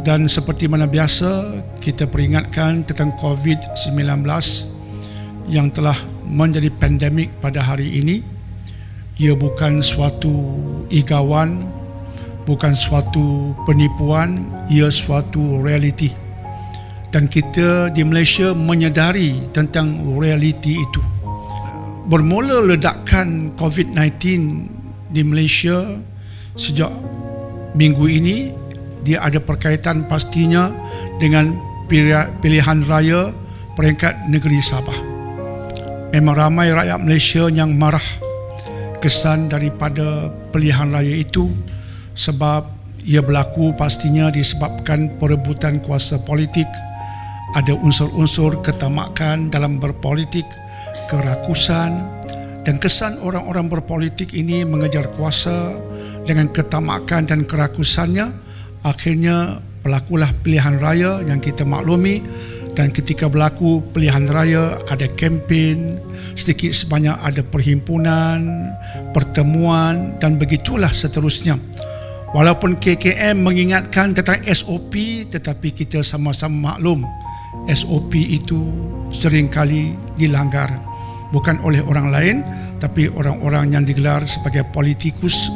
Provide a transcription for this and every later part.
Dan seperti mana biasa, kita peringatkan tentang COVID-19 yang telah menjadi pandemik pada hari ini. Ia bukan suatu igawan, bukan suatu penipuan, ia suatu realiti. Dan kita di Malaysia menyedari tentang realiti itu. Bermula ledakan COVID-19 di Malaysia sejak minggu ini, dia ada perkaitan pastinya dengan pilihan raya peringkat negeri Sabah. Memang ramai rakyat Malaysia yang marah kesan daripada pilihan raya itu sebab ia berlaku pastinya disebabkan perebutan kuasa politik, ada unsur-unsur ketamakan dalam berpolitik, kerakusan, dan kesan orang-orang berpolitik ini mengejar kuasa dengan ketamakan dan kerakusannya. Akhirnya berlakulah pilihan raya yang kita maklumi, dan ketika berlaku pilihan raya ada kempen, sedikit sebanyak ada perhimpunan, pertemuan dan begitulah seterusnya. Walaupun KKM mengingatkan tentang SOP, tetapi kita sama-sama maklum SOP itu seringkali dilanggar, bukan oleh orang lain tapi orang-orang yang digelar sebagai politikus.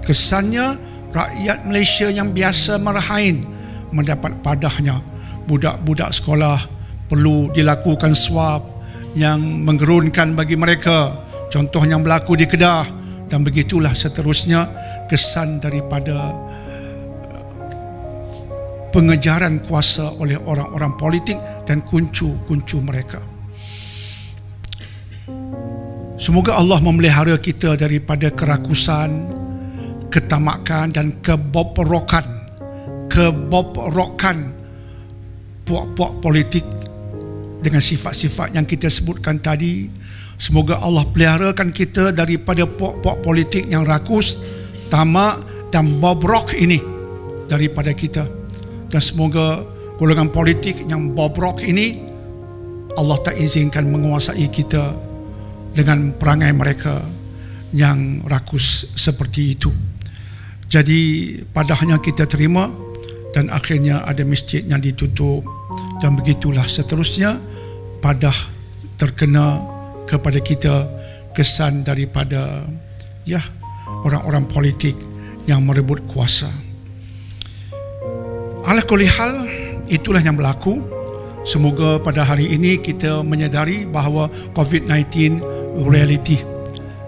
Kesannya rakyat Malaysia yang biasa merahain mendapat padahnya. Budak-budak sekolah perlu dilakukan swab yang menggerunkan bagi mereka, contoh yang berlaku di Kedah, dan begitulah seterusnya. Kesan daripada pengejaran kuasa oleh orang-orang politik dan kuncu-kuncu mereka. Semoga Allah memelihara kita daripada kerakusan, ketamakan dan kebobrokan puak-puak politik dengan sifat-sifat yang kita sebutkan tadi. Semoga Allah peliharakan kita daripada puak-puak politik yang rakus, tamak dan bobrok ini daripada kita. Dan semoga golongan politik yang bobrok ini Allah tak izinkan menguasai kita dengan perangai mereka yang rakus seperti itu. Jadi padahnya kita terima, dan akhirnya ada masjid yang ditutup, dan begitulah seterusnya. Padah terkena kepada kita kesan daripada orang-orang politik yang merebut kuasa. Ala kulli hal, itulah yang berlaku. Semoga pada hari ini kita menyedari bahawa COVID-19 realiti.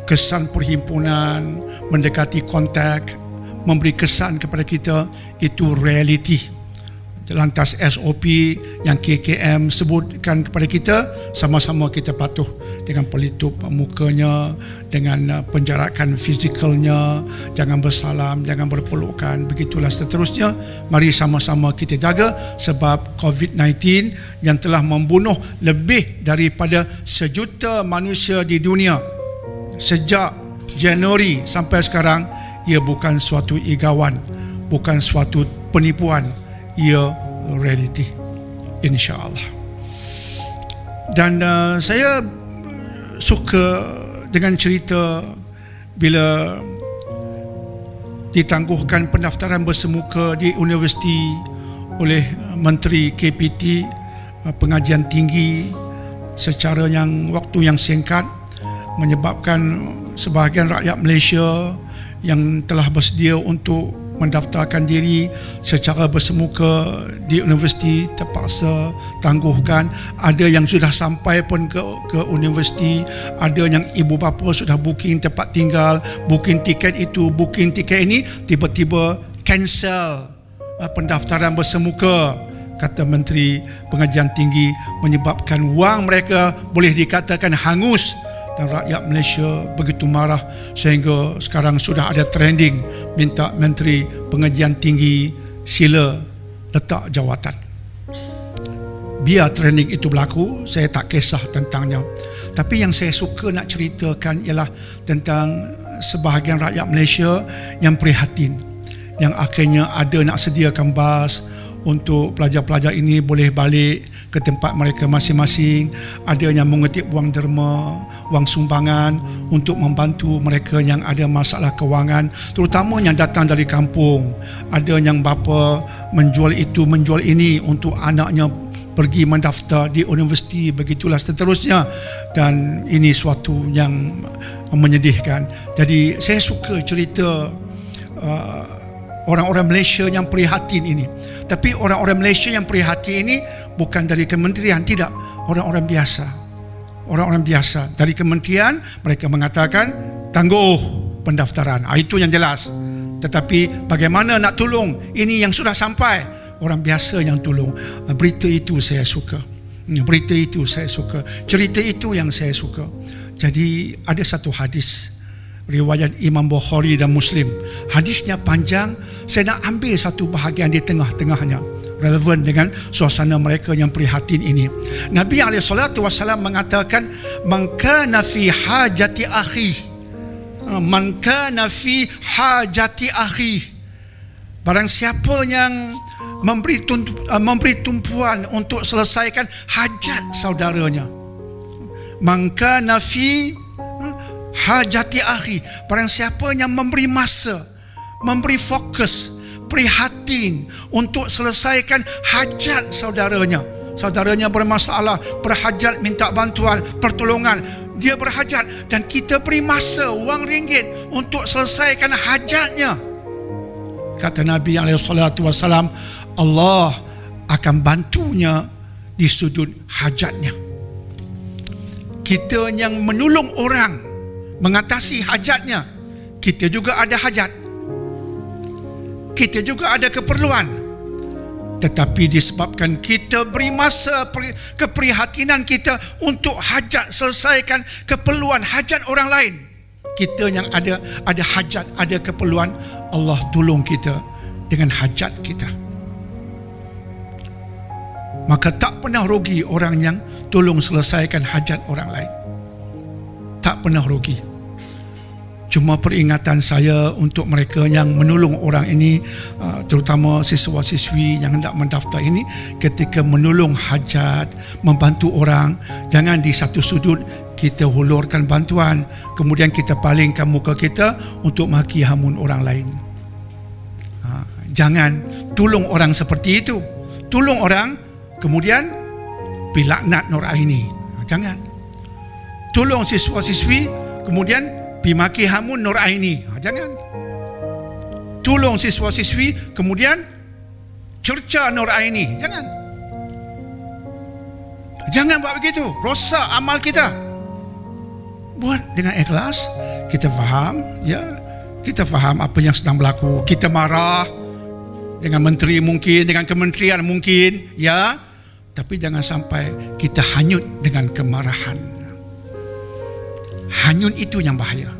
Kesan perhimpunan, mendekati kontak, memberi kesan kepada kita itu realiti. Lantas SOP yang KKM sebutkan kepada kita, sama-sama kita patuh dengan pelitup mukanya, dengan penjarakan fizikalnya, jangan bersalam, jangan berpelukan, begitulah seterusnya. Mari sama-sama kita jaga, sebab COVID-19 yang telah membunuh lebih daripada 1 juta manusia di dunia sejak Januari sampai sekarang, ia bukan suatu igawan, bukan suatu penipuan, ia realiti, insya-Allah. Dan saya suka dengan cerita bila ditangguhkan pendaftaran bersemuka di universiti oleh Menteri KPT, pengajian tinggi, secara yang waktu yang singkat, menyebabkan sebahagian rakyat Malaysia yang telah bersedia untuk mendaftarkan diri secara bersemuka di universiti terpaksa tangguhkan. Ada yang sudah sampai pun ke universiti, ada yang ibu bapa sudah booking tempat tinggal, booking tiket itu, booking tiket ini, tiba-tiba cancel pendaftaran bersemuka, kata Menteri Pengajian Tinggi, menyebabkan wang mereka boleh dikatakan hangus. Dan rakyat Malaysia begitu marah sehingga sekarang sudah ada trending minta Menteri Pengajian Tinggi sila letak jawatan. Biar trending itu berlaku, saya tak kisah tentangnya. Tapi yang saya suka nak ceritakan ialah tentang sebahagian rakyat Malaysia yang prihatin, yang akhirnya ada nak sediakan bas untuk pelajar-pelajar ini boleh balik ke tempat mereka masing-masing. Ada yang mengutip wang derma, wang sumbangan untuk membantu mereka yang ada masalah kewangan, terutama yang datang dari kampung. Ada yang bapa menjual itu, menjual ini untuk anaknya pergi mendaftar di universiti, begitulah seterusnya. Dan ini suatu yang menyedihkan. Jadi saya suka cerita orang-orang Malaysia yang prihatin ini. Tapi orang-orang Malaysia yang prihatin ini bukan dari kementerian, tidak. Orang-orang biasa. Orang-orang biasa. Dari kementerian mereka mengatakan tangguh pendaftaran. Itu yang jelas. Tetapi bagaimana nak tolong? Ini yang sudah sampai. Orang biasa yang tolong. Berita itu saya suka. Berita itu saya suka. Cerita itu yang saya suka. Jadi ada satu hadis riwayat Imam Bukhari dan Muslim. Hadisnya panjang. Saya nak ambil satu bahagian di tengah-tengahnya, relevan dengan suasana mereka yang prihatin ini. Nabi SAW mengatakan, man kana fi hajati akhi, man kana fi hajati akhi, barang siapa yang memberi tumpuan untuk selesaikan hajat saudaranya. Man kana fi hajati akhi, barang siapa yang memberi masa, memberi fokus, prihatin untuk selesaikan hajat saudaranya. Saudaranya bermasalah, berhajat, minta bantuan, pertolongan, dia berhajat dan kita beri masa, wang ringgit untuk selesaikan hajatnya. Kata Nabi SAW, Allah akan bantunya di sudut hajatnya. Kita yang menolong orang mengatasi hajatnya, kita juga ada hajat, kita juga ada keperluan. Tetapi disebabkan kita beri masa, keprihatinan kita untuk hajat, selesaikan keperluan hajat orang lain, kita yang ada hajat, ada keperluan, Allah tolong kita dengan hajat kita. Maka tak pernah rugi orang yang tolong selesaikan hajat orang lain. Tak pernah rugi. Cuma peringatan saya untuk mereka yang menolong orang ini, terutama siswa-siswi yang hendak mendaftar ini, ketika menolong hajat, membantu orang, jangan di satu sudut kita hulurkan bantuan, kemudian kita palingkan muka kita untuk maki hamun orang lain. Jangan tolong orang seperti itu. Tolong orang, kemudian pilaknat Nur Aini. Jangan. Tolong siswa-siswi, kemudian pimaki hamun Nur Aini. Jangan. Tolong siswa-siswi, kemudian cerca Nur Aini. Jangan. Jangan buat begitu. Rosak amal kita. Buat dengan ikhlas. Kita faham, ya. Kita faham apa yang sedang berlaku. Kita marah dengan menteri mungkin, dengan kementerian mungkin, ya. Tapi jangan sampai kita hanyut dengan kemarahan. Hanyut itu yang bahaya.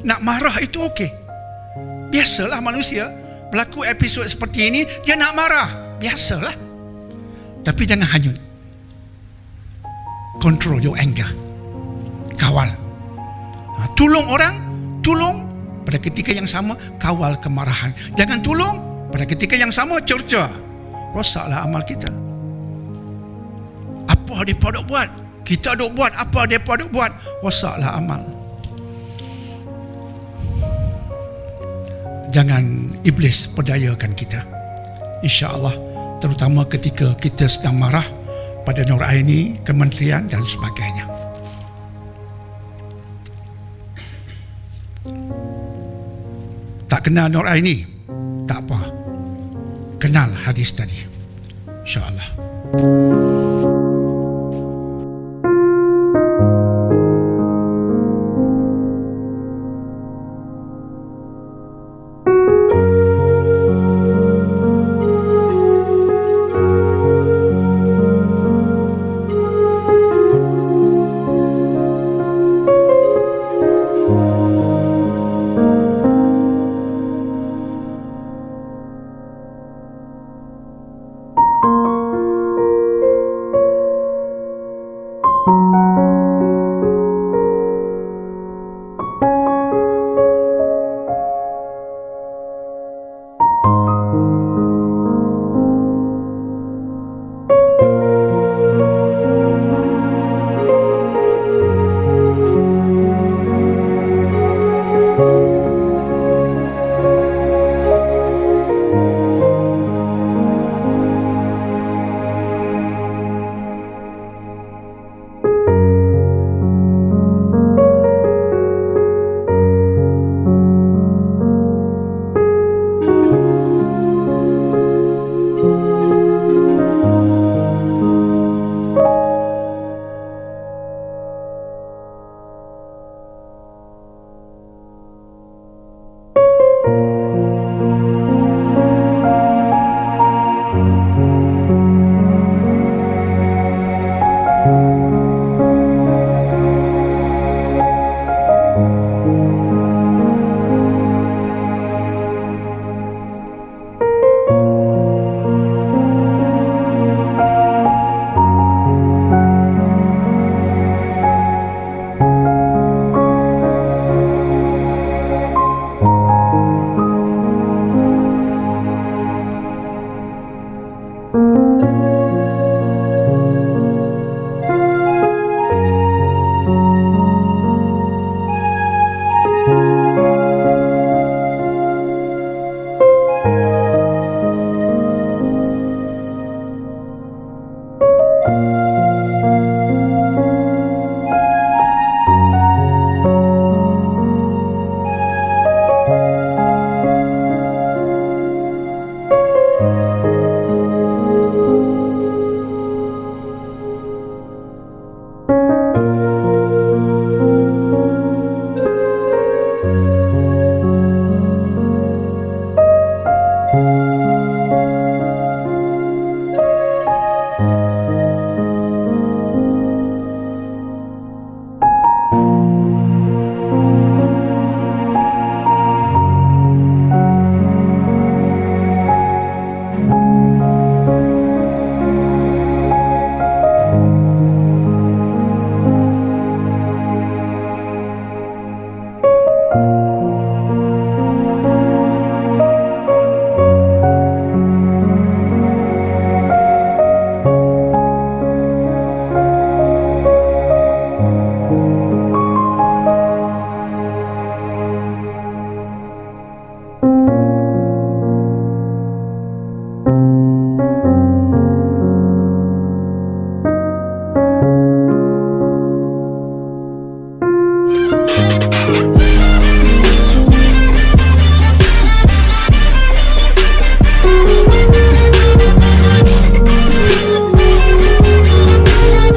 Nak marah itu okey. Biasalah manusia berlaku episod seperti ini, dia nak marah. Biasalah. Tapi jangan hanyut. Control your anger. Kawal. Tolong orang, tolong. Pada ketika yang sama, kawal kemarahan. Jangan tolong. Pada ketika yang sama, cerca. Rosaklah amal kita. Apa mereka duk buat? Kita duk buat apa mereka duk buat? Rosaklah amal. Jangan iblis perdayakan kita. InsyaAllah, terutama ketika kita sedang marah pada Nur Aini, kementerian dan sebagainya. Tak kenal Nur Aini? Tak apa. Kenal hadis tadi. InsyaAllah.